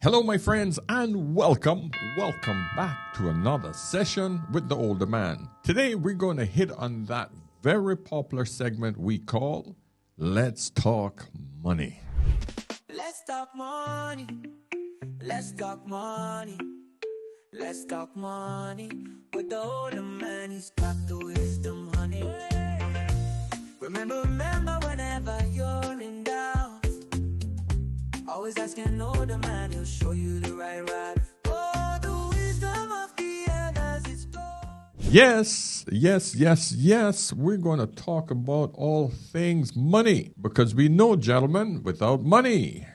Hello, my friends, and welcome back to another session with the older man. Today, we're going to hit on that very popular segment we call Let's Talk Money. Let's talk money. Let's talk money. Let's talk money. With the older man, he's got the wisdom, honey. Remember, whenever you're in doubt, always ask an older man, he'll show you the right route. Oh, the wisdom of the elders is gold. Yes. We're going to talk about all things money. Because we know, gentlemen, without money,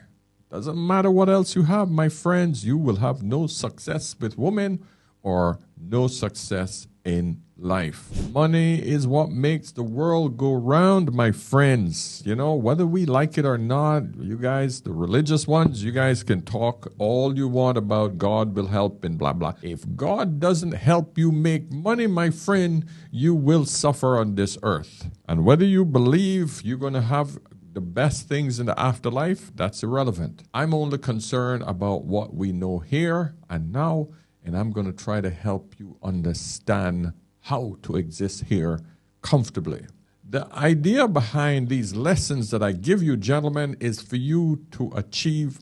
doesn't matter what else you have, my friends, you will have no success with women or no success in life. Money is what makes the world go round, my friends. You know, whether we like it or not, you guys, the religious ones, you guys can talk all you want about God will help and blah, blah. If God doesn't help you make money, my friend, you will suffer on this earth. And whether you believe you're going to have the best things in the afterlife, that's irrelevant. I'm only concerned about what we know here and now, and I'm going to try to help you understand how to exist here comfortably. The idea behind these lessons that I give you, gentlemen, is for you to achieve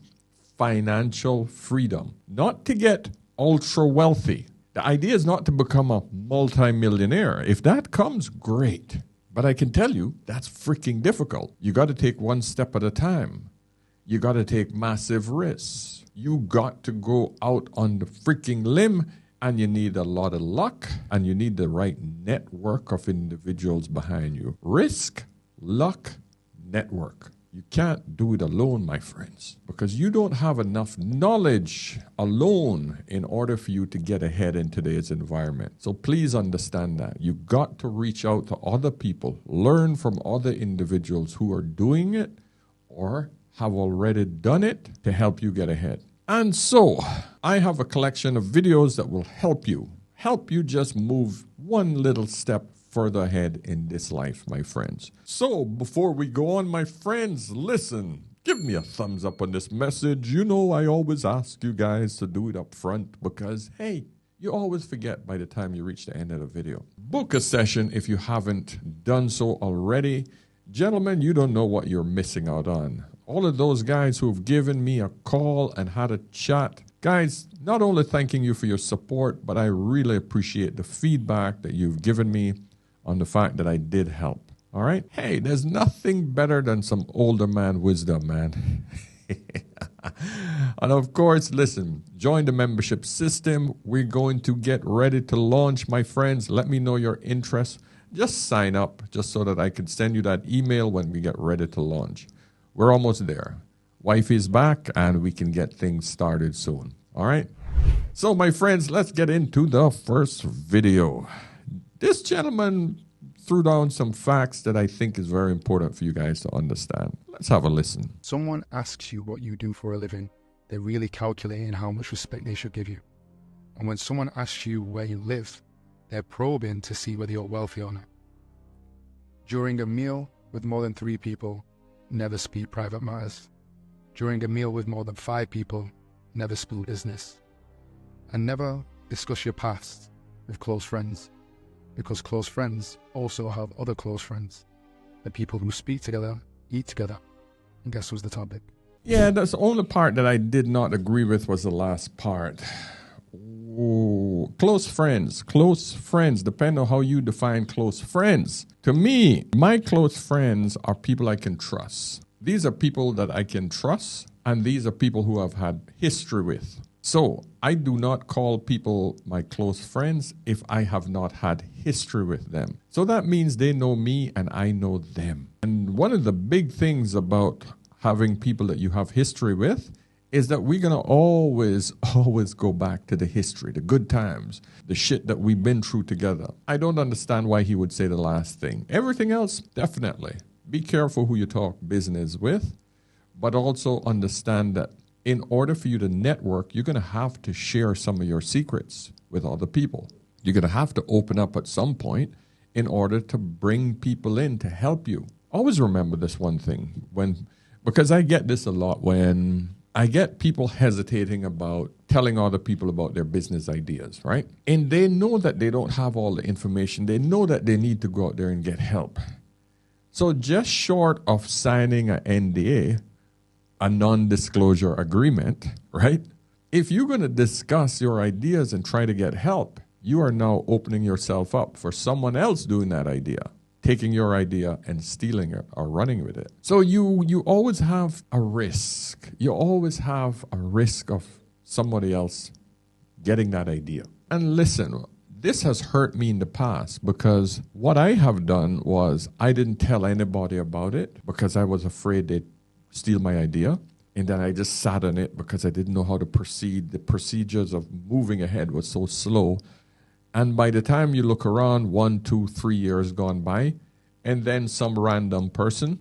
financial freedom, not to get ultra wealthy. The idea is not to become a multimillionaire. If that comes, great. But I can tell you, that's freaking difficult. You got to take one step at a time. You got to take massive risks. You got to go out on the freaking limb, and you need a lot of luck, and you need the right network of individuals behind you. Risk, luck, network. You can't do it alone, my friends, because you don't have enough knowledge alone in order for you to get ahead in today's environment. So please understand that. You got to reach out to other people, learn from other individuals who are doing it or have already done it to help you get ahead. And so I have a collection of videos that will help you just move one little step further ahead in this life, my friends. So before we go on, my friends, listen, give me a thumbs up on this message. You know, I always ask you guys to do it up front because, hey, you always forget by the time you reach the end of the video. Book a session if you haven't done so already. Gentlemen, you don't know what you're missing out on. All of those guys who have given me a call and had a chat, guys, not only thanking you for your support, but I really appreciate the feedback that you've given me on the fact that I did help. All right? Hey, there's nothing better than some older man wisdom, man. And of course, listen, join the membership system. We're going to get ready to launch, my friends. Let me know your interest. Just sign up just so that I can send you that email when we get ready to launch. We're almost there. Wifey's back and we can get things started soon. All right? So, my friends, let's get into the first video. This gentleman threw down some facts that I think is very important for you guys to understand. Let's have a listen. Someone asks you what you do for a living, they're really calculating how much respect they should give you. And when someone asks you where you live, they're probing to see whether you're wealthy or not. During a meal with more than 3 people, never speak private matters. During a meal with more than 5 people, never spill business. And never discuss your past with close friends, because close friends also have other close friends. The people who speak together, eat together. And guess who's the topic? Yeah, that's the only part that I did not agree with was the last part. Ooh, close friends, depend on how you define close friends. To me, my close friends are people I can trust. These are people that I can trust, and these are people who I've had history with. So I do not call people my close friends if I have not had history with them. So that means they know me and I know them. And one of the big things about having people that you have history with is that we're going to always go back to the history, the good times, the shit that we've been through together. I don't understand why he would say the last thing. Everything else, definitely. Be careful who you talk business with, but also understand that in order for you to network, you're going to have to share some of your secrets with other people. You're going to have to open up at some point in order to bring people in to help you. Always remember this one thing, because I get this a lot when I get people hesitating about telling other people about their business ideas, right? And they know that they don't have all the information. They know that they need to go out there and get help. So just short of signing an NDA, a non-disclosure agreement, right? If you're going to discuss your ideas and try to get help, you are now opening yourself up for someone else doing that idea, taking your idea and stealing it or running with it. So you always have a risk. You always have a risk of somebody else getting that idea. And listen, this has hurt me in the past because what I have done was I didn't tell anybody about it because I was afraid they'd steal my idea. And then I just sat on it because I didn't know how to proceed. The procedures of moving ahead was so slow. And by the time you look around, 1, 2, 3 years gone by, and then some random person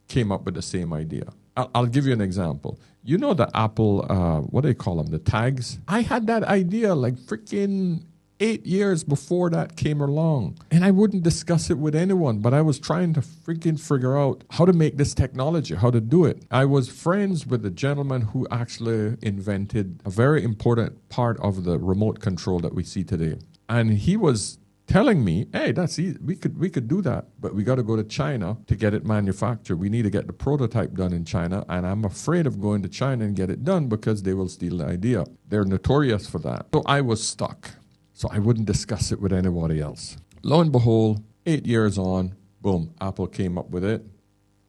came up with the same idea. I'll give you an example. You know the Apple, what do they call them, the tags? I had that idea like freaking 8 years before that came along. And I wouldn't discuss it with anyone, but I was trying to freaking figure out how to make this technology, how to do it. I was friends with the gentleman who actually invented a very important part of the remote control that we see today. And he was telling me, hey, that's easy. We could do that, but we got to go to China to get it manufactured. We need to get the prototype done in China, and I'm afraid of going to China and get it done because they will steal the idea. They're notorious for that. So I was stuck. So I wouldn't discuss it with anybody else. Lo and behold, 8 years on, boom, Apple came up with it,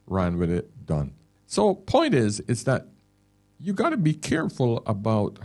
ran with it, done. So point is that you got to be careful about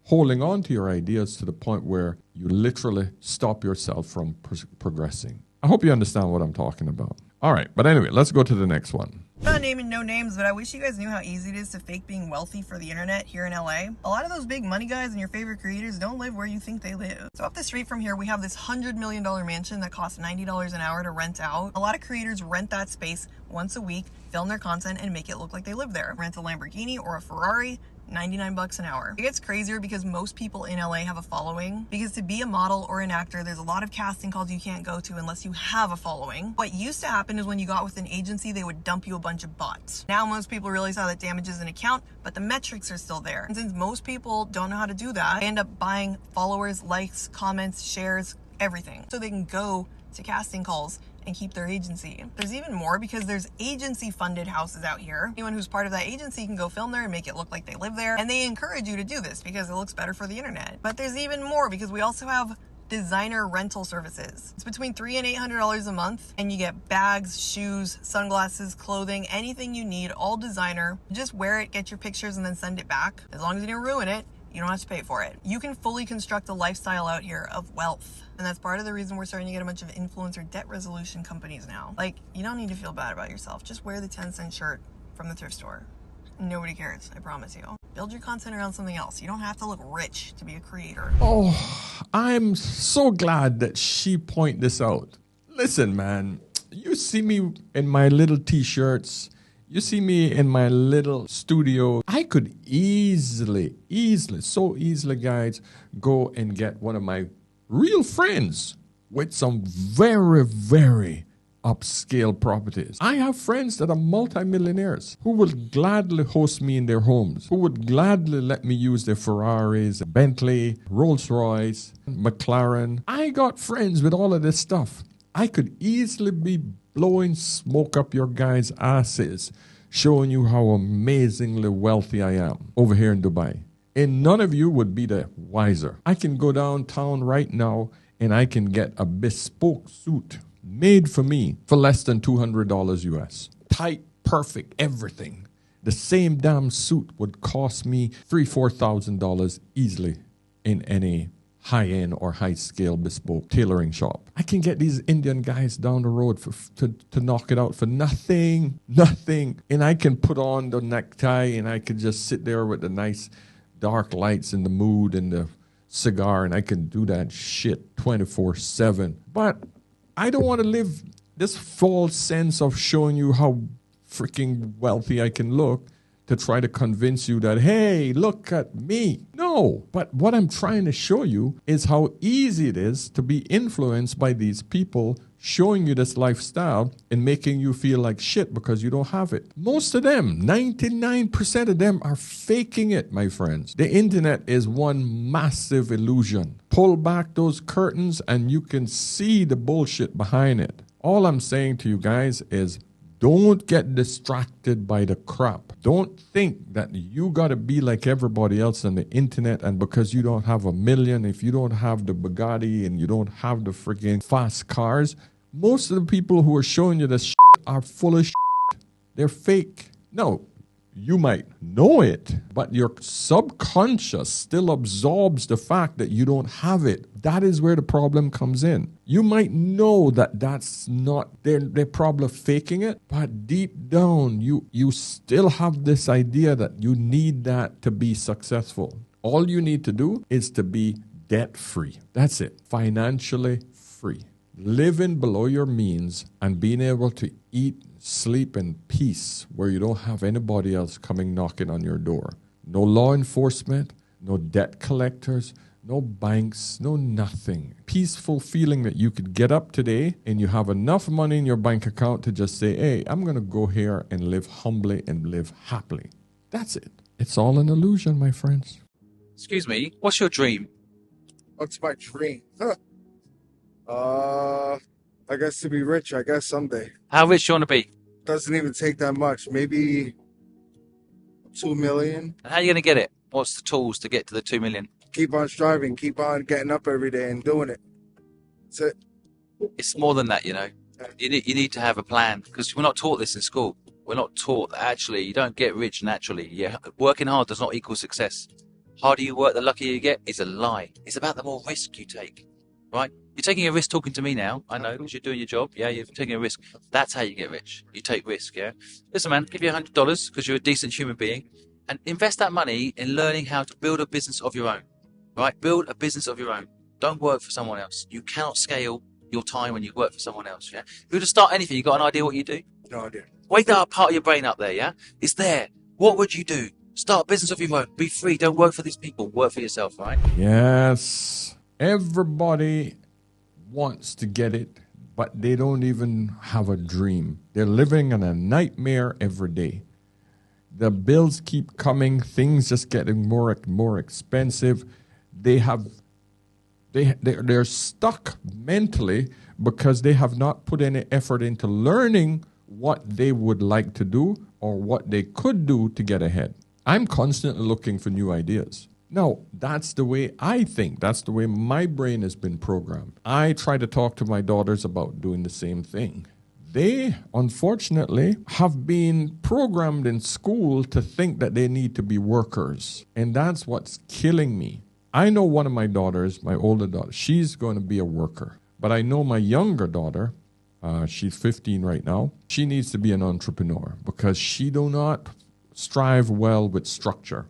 holding on to your ideas to the point where you literally stop yourself from progressing. I hope you understand what I'm talking about. All right, but anyway, let's go to the next one. Not naming no names, but I wish you guys knew how easy it is to fake being wealthy for the internet here in LA. A lot of those big money guys and your favorite creators don't live where you think they live. So up the street from here, we have this $100 million mansion that costs $90 an hour to rent out. A lot of creators rent that space once a week, film their content, and make it look like they live there. Rent a Lamborghini or a Ferrari, $99 an hour. It gets crazier because most people in LA have a following. Because to be a model or an actor, there's a lot of casting calls you can't go to unless you have a following. What used to happen is when you got with an agency, they would dump you a bunch of bots. Now most people realize how that damages an account, but the metrics are still there. And since most people don't know how to do that, they end up buying followers, likes, comments, shares, everything. So they can go to casting calls and keep their agency. There's even more because there's agency funded houses out here. Anyone who's part of that agency can go film there and make it look like they live there. And they encourage you to do this because it looks better for the internet. But there's even more because we also have designer rental services. It's between $300 and $800 a month, and you get bags, shoes, sunglasses, clothing, anything you need, all designer. Just wear it, get your pictures, and then send it back. As long as you don't ruin it, you don't have to pay for it. You can fully construct a lifestyle out here of wealth. And that's part of the reason we're starting to get a bunch of influencer debt resolution companies now. Like, you don't need to feel bad about yourself. Just wear the 10-cent shirt from the thrift store. Nobody cares, I promise you. Build your content around something else. You don't have to look rich to be a creator. Oh, I'm so glad that she pointed this out. Listen, man, you see me in my little t-shirts. You see me in my little studio. I could easily, guys, go and get one of my real friends with some very, very upscale properties. I have friends that are multimillionaires who will gladly host me in their homes, who would gladly let me use their Ferraris, Bentley, Rolls-Royce, McLaren. I got friends with all of this stuff. I could easily be blowing smoke up your guys' asses, showing you how amazingly wealthy I am over here in Dubai. And none of you would be the wiser. I can go downtown right now and I can get a bespoke suit made for me for less than $200 US. Tight, perfect, everything. The same damn suit would cost me $3,000, $4,000 easily in any high-end or high-scale bespoke tailoring shop. I can get these Indian guys down the road to knock it out for nothing. And I can put on the necktie and I can just sit there with the nice dark lights and the mood and the cigar, and I can do that shit 24/7. But I don't want to live this false sense of showing you how freaking wealthy I can look to try to convince you that, hey, look at me. No, but what I'm trying to show you is how easy it is to be influenced by these people showing you this lifestyle and making you feel like shit because you don't have it. Most of them, 99% of them are faking it, my friends. The internet is one massive illusion. Pull back those curtains and you can see the bullshit behind it. All I'm saying to you guys is don't get distracted by the crap. Don't think that you got to be like everybody else on the internet, and because you don't have $1 million, if you don't have the Bugatti and you don't have the freaking fast cars, most of the people who are showing you this shit are full of shit. They're fake. No, you might know it, but your subconscious still absorbs the fact that you don't have it. That is where the problem comes in. You might know that that's not they're probably faking it, but deep down you still have this idea that you need that to be successful. All you need to do is to be debt free. That's it. Financially free. Living below your means and being able to eat, sleep in peace where you don't have anybody else coming knocking on your door. No law enforcement, no debt collectors, no banks, no nothing. Peaceful feeling that you could get up today and you have enough money in your bank account to just say, hey, I'm going to go here and live humbly and live happily. That's it. It's all an illusion, my friends. Excuse me, what's your dream? What's my dream? I guess to be rich, I guess someday. How rich do you want to be? Doesn't even take that much. Maybe 2 million. And how are you going to get it? What's the tools to get to the 2 million? Keep on striving, keep on getting up every day and doing it. That's it. It's more than that, you know. You need to have a plan, because we're not taught this in school. We're not taught that actually you don't get rich naturally. Yeah, working hard does not equal success. Harder you work, the luckier you get is a lie. It's about the more risk you take, right? You're taking a risk talking to me now. I know, because you're doing your job. Yeah, you're taking a risk. That's how you get rich. You take risk, yeah? Listen, man, give you $100 because you're a decent human being and invest that money in learning how to build a business of your own, right? Build a business of your own. Don't work for someone else. You cannot scale your time when you work for someone else, yeah? If you were to start anything, you got an idea what you do? No idea. Wake that part of your brain up there, yeah? It's there. What would you do? Start a business of your own. Be free. Don't work for these people. Work for yourself, right? Yes. Everybody wants to get it, but they don't even have a dream. They're living in a nightmare every day. The bills keep coming. Things just getting more expensive. They're stuck mentally because they have not put any effort into learning what they would like to do or what they could do to get ahead. I'm constantly looking for new ideas. No, that's the way I think. That's the way my brain has been programmed. I try to talk to my daughters about doing the same thing. They, unfortunately, have been programmed in school to think that they need to be workers. And that's what's killing me. I know one of my daughters, my older daughter, she's going to be a worker. But I know my younger daughter, she's 15 right now, she needs to be an entrepreneur because she do not strive well with structure.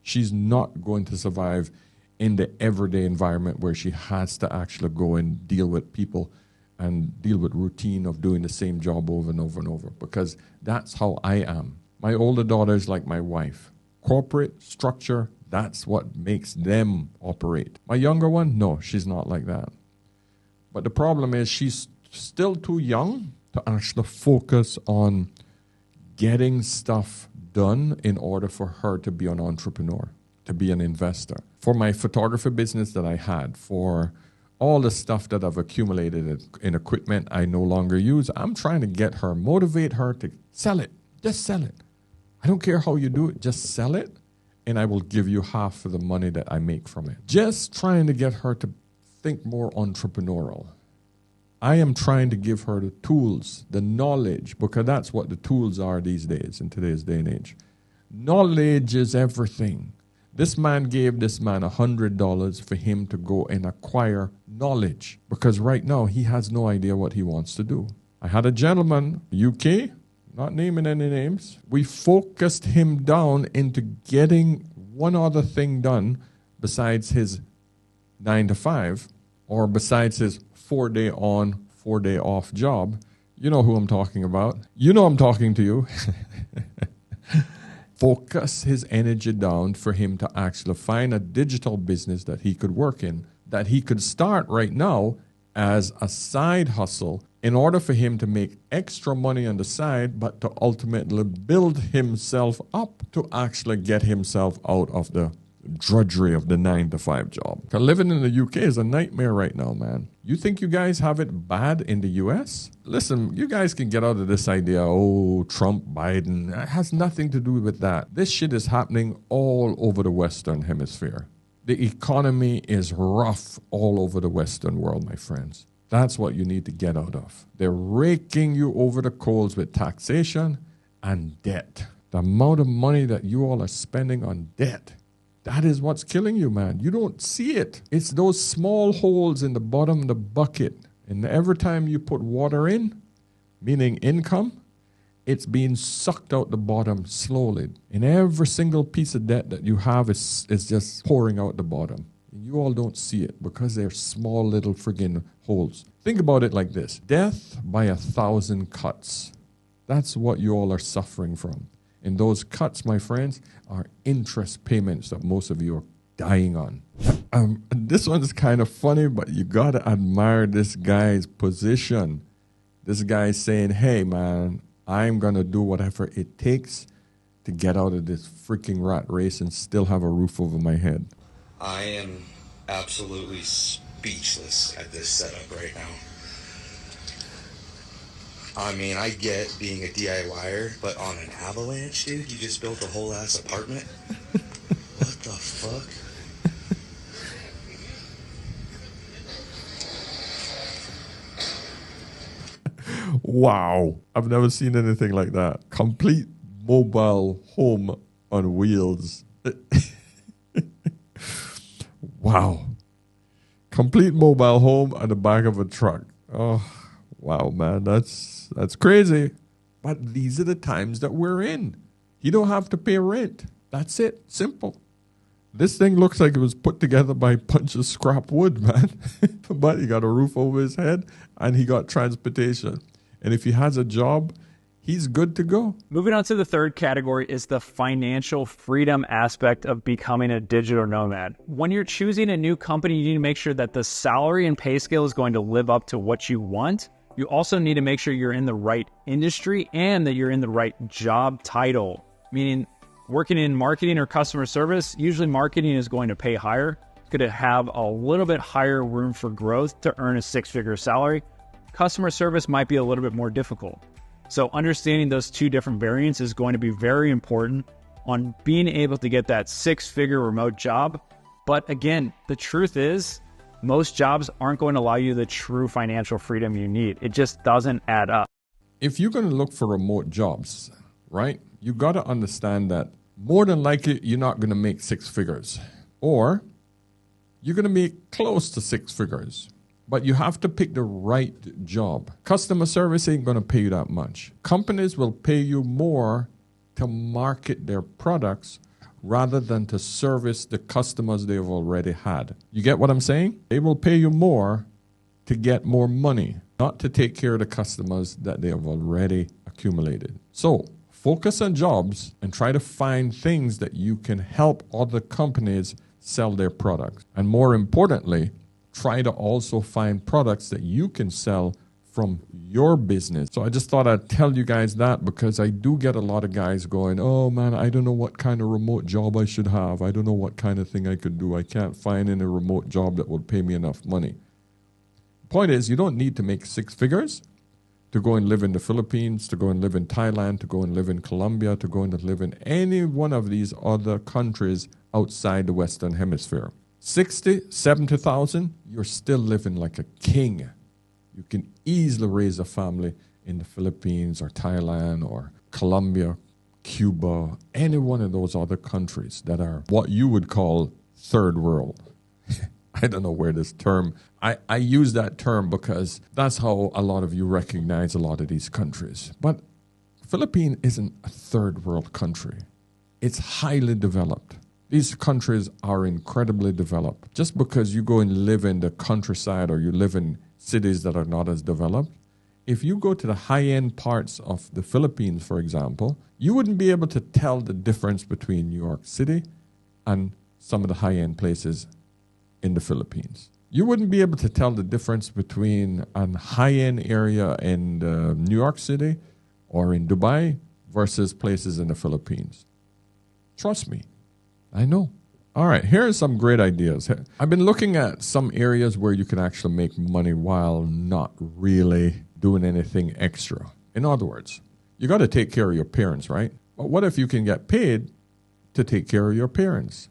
She's not going to survive in the everyday environment where she has to actually go and deal with people and deal with routine of doing the same job over and over and over, because that's how I am. My older daughter is like my wife. Corporate structure, that's what makes them operate. My younger one, no, she's not like that. But the problem is she's still too young to actually focus on getting stuff done in order for her to be an entrepreneur, to be an investor. For my photography business that I had, for all the stuff that I've accumulated in equipment I no longer use, I'm trying to get her, motivate her to sell it. Just sell it. I don't care how you do it, just sell it, and I will give you half of the money that I make from it. Just trying to get her to think more entrepreneurial. I am trying to give her the tools, the knowledge, because that's what the tools are these days, in today's day and age. Knowledge is everything. This man gave this man $100 for him to go and acquire knowledge, because right now he has no idea what he wants to do. I had a gentleman, UK, not naming any names, we focused him down into getting one other thing done besides his 9 to 5, or besides his 4-day on, 4-day off job. You know who I'm talking about. You know I'm talking to you. Focus his energy down for him to actually find a digital business that he could work in, that he could start right now as a side hustle in order for him to make extra money on the side, but to ultimately build himself up to actually get himself out of the drudgery of the 9-to-5 job. 'Cause living in the UK is a nightmare right now, man. You think you guys have it bad in the US? Listen, you guys can get out of this idea, oh, Trump, Biden. It has nothing to do with that. This shit is happening all over the Western Hemisphere. The economy is rough all over the Western world, my friends. That's what you need to get out of. They're raking you over the coals with taxation and debt. The amount of money that you all are spending on debt, that is what's killing you, man. You don't see it. It's those small holes in the bottom of the bucket. And every time you put water in, meaning income, it's being sucked out the bottom slowly. And every single piece of debt that you have is just pouring out the bottom. And you all don't see it because they're small little friggin' holes. Think about it like this. Death by 1,000 cuts. That's what you all are suffering from. And those cuts, my friends, are interest payments that most of you are dying on. This one's kind of funny, but you got to admire this guy's position. This guy's saying, hey, man, I'm going to do whatever it takes to get out of this freaking rat race and still have a roof over my head. I am absolutely speechless at this setup right now. I mean, I get being a DIYer, but on an avalanche, dude, you just built a whole ass apartment? What the fuck? Wow. I've never seen anything like that. Complete mobile home on wheels. Wow. Complete mobile home on the back of a truck. Oh, wow, man. That's crazy. But these are the times that we're in. You don't have to pay rent. That's it. Simple. This thing looks like it was put together by a bunch of scrap wood, man. But he got a roof over his head and he got transportation. And if he has a job, he's good to go. Moving on to the third category is the financial freedom aspect of becoming a digital nomad. When you're choosing a new company, you need to make sure that the salary and pay scale is going to live up to what you want. You also need to make sure you're in the right industry and that you're in the right job title, meaning working in marketing or customer service. Usually marketing is going to pay higher. It's going to have a little bit higher room for growth to earn a 6-figure salary. Customer service might be a little bit more difficult. So understanding those two different variants is going to be very important on being able to get that 6-figure remote job. But again, the truth is most jobs aren't going to allow you the true financial freedom you need. It just doesn't add up. If you're going to look for remote jobs, right, you got to understand that more than likely you're not going to make 6 figures, or you're going to make close to 6 figures. But you have to pick the right job. Customer service ain't going to pay you that much. Companies will pay you more to market their products rather than to service the customers they've already had. You get what I'm saying? They will pay you more to get more money, not to take care of the customers that they have already accumulated. So focus on jobs and try to find things that you can help other companies sell their products. And more importantly, try to also find products that you can sell from your business. So I just thought I'd tell you guys that because I do get a lot of guys going, oh man, I don't know what kind of remote job I should have. I don't know what kind of thing I could do. I can't find any remote job that would pay me enough money. Point is, you don't need to make 6 figures to go and live in the Philippines, to go and live in Thailand, to go and live in Colombia, to go and live in any one of these other countries outside the Western Hemisphere. 60, 70,000, you're still living like a king. You can easily raise a family in the Philippines or Thailand or Colombia, Cuba, any one of those other countries that are what you would call third world. I don't know where this term, I use that term because that's how a lot of you recognize a lot of these countries. But Philippines isn't a third world country. It's highly developed. These countries are incredibly developed. Just because you go and live in the countryside or you live in cities that are not as developed, if you go to the high-end parts of the Philippines, for example, you wouldn't be able to tell the difference between New York City and some of the high-end places in the Philippines. You wouldn't be able to tell the difference between a high-end area in New York City or in Dubai versus places in the Philippines. Trust me, I know. All right, here are some great ideas. I've been looking at some areas where you can actually make money while not really doing anything extra. In other words, you got to take care of your parents, right? But what if you can get paid to take care of your parents?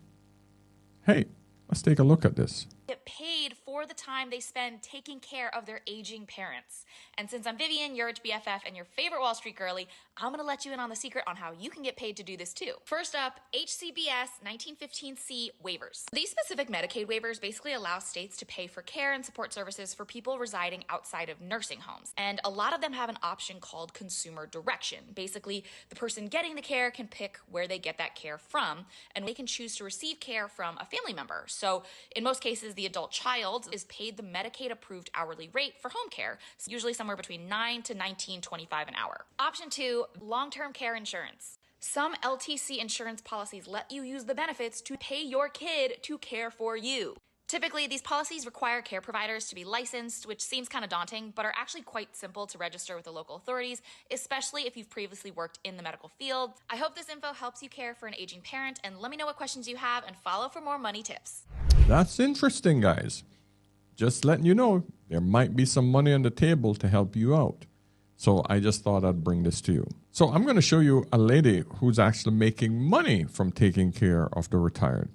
Hey, let's take a look at this. Get paid for the time they spend taking care of their aging parents. And since I'm Vivian, your BFF, and your favorite Wall Street girly, I'm going to let you in on the secret on how you can get paid to do this too. First up, HCBS 1915C waivers. These specific Medicaid waivers basically allow states to pay for care and support services for people residing outside of nursing homes. And a lot of them have an option called consumer direction. Basically, the person getting the care can pick where they get that care from, and they can choose to receive care from a family member. So in most cases, the adult child is paid the Medicaid approved hourly rate for home care, usually somewhere between $9 to $19.25 an hour. Option 2, long-term care insurance. Some LTC insurance policies let you use the benefits to pay your kid to care for you. Typically, these policies require care providers to be licensed, which seems kind of daunting, but are actually quite simple to register with the local authorities, especially if you've previously worked in the medical field. I hope this info helps you care for an aging parent, and let me know what questions you have and follow for more money tips. That's interesting, guys. Just letting you know, there might be some money on the table to help you out. So I just thought I'd bring this to you. So I'm going to show you a lady who's actually making money from taking care of the retired.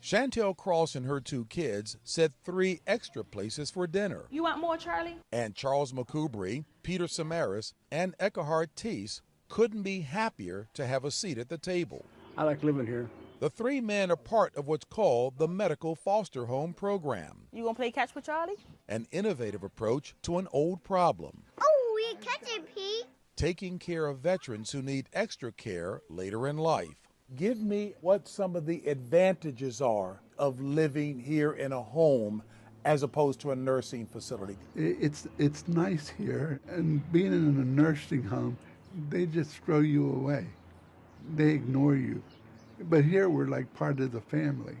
Chantel Cross and her 2 kids set 3 extra places for dinner. You want more, Charlie? And Charles McCoubry, Peter Samaras, and Eckhart Teese couldn't be happier to have a seat at the table. I like living here. The 3 men are part of what's called the Medical Foster Home Program. You gonna play catch with Charlie? An innovative approach to an old problem. Oh, we catch it, Pete. Taking care of veterans who need extra care later in life. Give me what some of the advantages are of living here in a home as opposed to a nursing facility. It's nice here, and being in a nursing home, they just throw you away. They ignore you. But here we're like part of the family.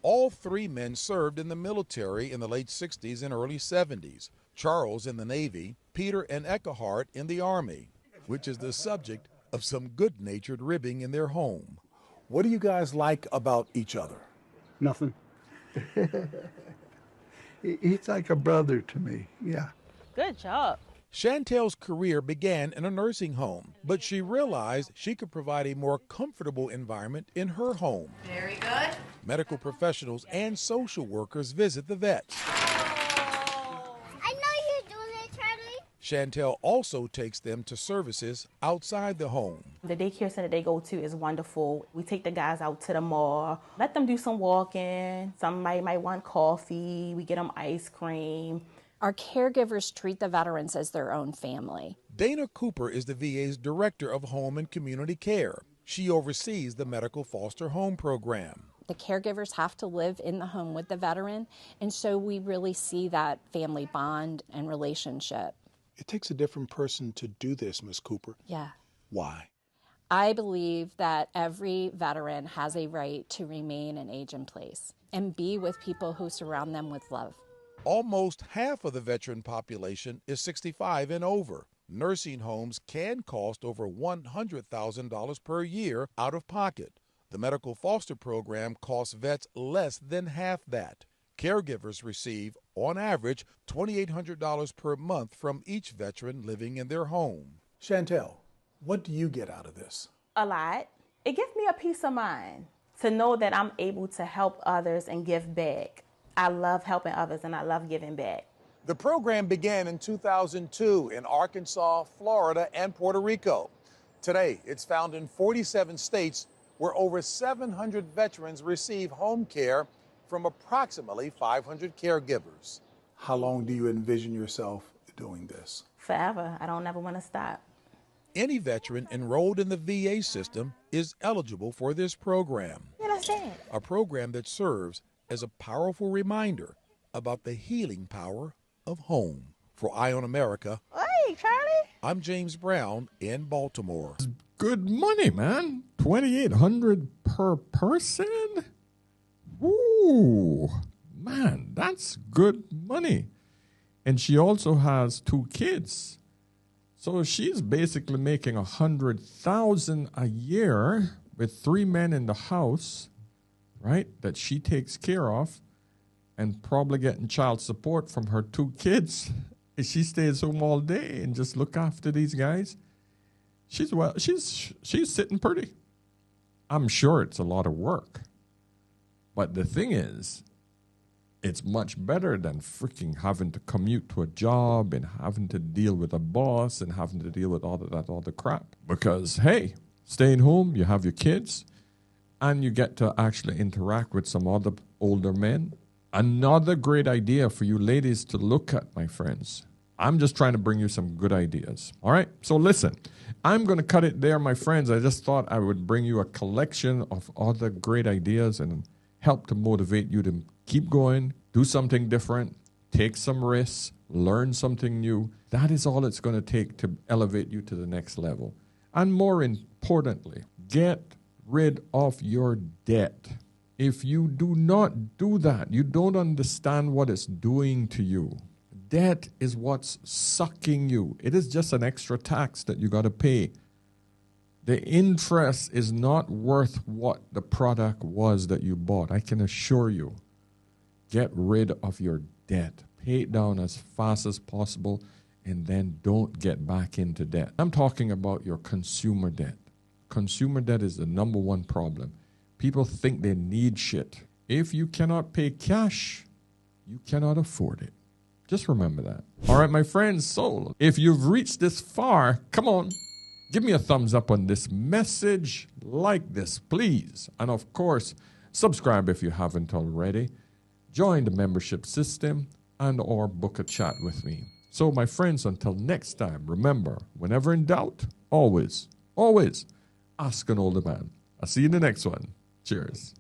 All 3 men served in the military in the late 60s and early 70s. Charles in the Navy, Peter and Eckhart in the Army, which is the subject of some good-natured ribbing in their home. What do you guys like about each other? Nothing. He's like a brother to me, yeah. Good job. Chantel's career began in a nursing home, but she realized she could provide a more comfortable environment in her home. Very good. Medical professionals and social workers visit the vets. I know you're doing it, Charlie. Chantel also takes them to services outside the home. The daycare center they go to is wonderful. We take the guys out to the mall, let them do some walking. Some might want coffee. We get them ice cream. Our caregivers treat the veterans as their own family. Dana Cooper is the VA's Director of Home and Community Care. She oversees the Medical Foster Home Program. The caregivers have to live in the home with the veteran, and so we really see that family bond and relationship. It takes a different person to do this, Ms. Cooper. Yeah. Why? I believe that every veteran has a right to remain and age in place and be with people who surround them with love. Almost half of the veteran population is 65 and over. Nursing homes can cost over $100,000 per year out of pocket. The Medical Foster Program costs vets less than half that. Caregivers receive, on average, $2,800 per month from each veteran living in their home. Chantel, what do you get out of this? A lot. It gives me a peace of mind to know that I'm able to help others and give back. I love helping others and I love giving back. The program began in 2002 in Arkansas, Florida, and Puerto Rico. Today, it's found in 47 states where over 700 veterans receive home care from approximately 500 caregivers. How long do you envision yourself doing this? Forever. I don't ever want to stop. Any veteran enrolled in the VA system is eligible for this program. You understand? A program that serves as a powerful reminder about the healing power of home. For Eye on America, hey, Charlie. I'm James Brown in Baltimore. Good money, man. $2,800 per person? Ooh, Man, that's good money. And she also has 2 kids. So she's basically making $100,000 a year with 3 men in the house, right? That she takes care of, and probably getting child support from her 2 kids. If she stays home all day and just look after these guys, she's sitting pretty. I'm sure it's a lot of work. But the thing is, it's much better than freaking having to commute to a job and having to deal with a boss and having to deal with all of that other crap. Because, hey, staying home, you have your kids, and you get to actually interact with some other older men. Another great idea for you ladies to look at, my friends. I'm just trying to bring you some good ideas. All right? So listen, I'm going to cut it there, my friends. I just thought I would bring you a collection of other great ideas and help to motivate you to keep going, do something different, take some risks, learn something new. That is all it's going to take to elevate you to the next level. And more importantly, get rid of your debt. If you do not do that, you don't understand what it's doing to you. Debt is what's sucking you. It is just an extra tax that you got to pay. The interest is not worth what the product was that you bought. I can assure you. Get rid of your debt. Pay it down as fast as possible, and then don't get back into debt. I'm talking about your consumer debt. Consumer debt is the number one problem. People think they need shit. If you cannot pay cash, you cannot afford it. Just remember that. All right, my friends. So if you've reached this far, come on. Give me a thumbs up on this message. Like this, please. And of course, subscribe if you haven't already. Join the membership system and or book a chat with me. So my friends, until next time, remember, whenever in doubt, always ask an older man. I'll see you in the next one. Cheers.